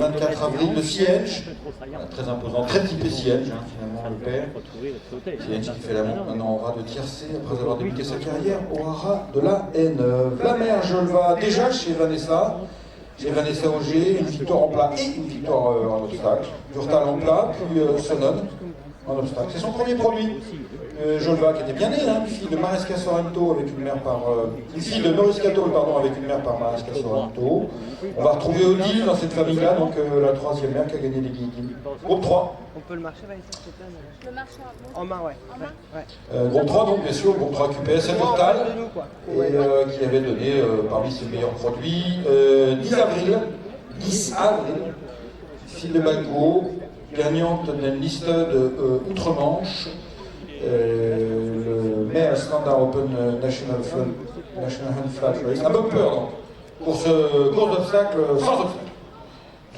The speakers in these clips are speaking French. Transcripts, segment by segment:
24 avril de Sienge, très imposant, très typé Sienge, finalement, le père. Sienge qui fait la montre maintenant au ras de Tiercé, après avoir débuté sa carrière au haras de la Haine-Neuve. La mère Jolva, déjà chez Vanessa Auger, une victoire en plat et une victoire en obstacle. Durtal en plat, puis Sonone en obstacle. C'est son premier produit. Jolva, qui était bien née, une fille de Maresca Sorrento avec une mère par. Une fille de Norris Catole, pardon, avec une mère par Maresca Sorrento. On va retrouver Odile dans cette famille-là, donc la troisième mère qui a gagné les guillemets. Groupe 3. On peut le marcher, Vanessa, s'il te plaît? Le marche en main, ouais. En main Ouais. Groupe 3, donc bien sûr, groupe 3 QPS à Durtal, et qui avait donné parmi ses meilleurs produits 10 avril, fille de Balco, gagnante d'une liste de Outre-Manche, le Mayor Standard Open National Hand Flat Race, un bumper donc, course d'obstacles sans obstacles.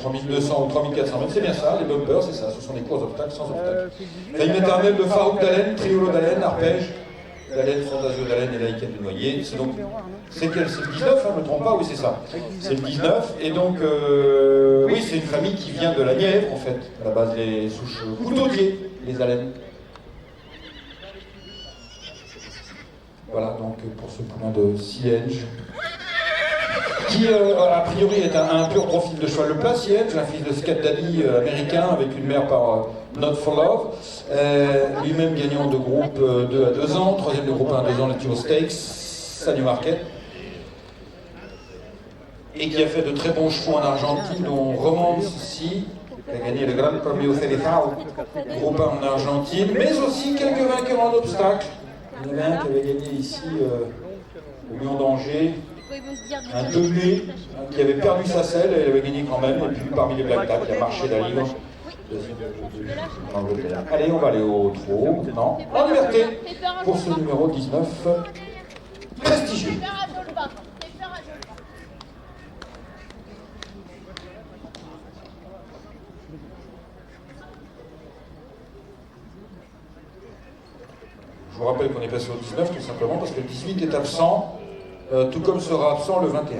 3200 ou 3400 mètres, c'est bien ça, les bumpers, c'est ça, ce sont des courses d'obstacles sans obstacles. Failli éternel de Farouk Dalen, Triolo Dalen, Arpège, Dalen, Fantasio Dalen et Laïken du Noyer. C'est donc, c'est le 19, je ne me trompe pas, oui c'est ça. C'est le 19, et donc, oui, c'est une famille qui vient de la Nièvre en fait, à la base des souches coutaudiers, les Allen. Voilà donc pour ce poulain de Sienge, qui a priori est un pur profil de cheval de place, Sienge, un fils de Scat Daddy américain avec une mère par Not for Love, lui-même gagnant de groupe 2 à 2 ans, troisième de groupe 1 à 2 ans, le Timo Stakes, à Newmarket, et qui a fait de très bons chevaux en Argentine, dont Romance ici, qui a gagné le Gran Premio Cerejao, groupe 1 en Argentine, mais aussi quelques vainqueurs en obstacle. Il y en avait un qui avait gagné ici au Lyon d'Angers, un Demé qui avait perdu sa selle et il avait gagné quand même, et puis parmi les Black Tap, il a marché la ligne. Allez, on va aller au trot maintenant, en liberté, pour ce numéro 19, prestigieux. Je vous rappelle qu'on est passé au 19 tout simplement parce que le 18 est absent, tout comme sera absent le 21.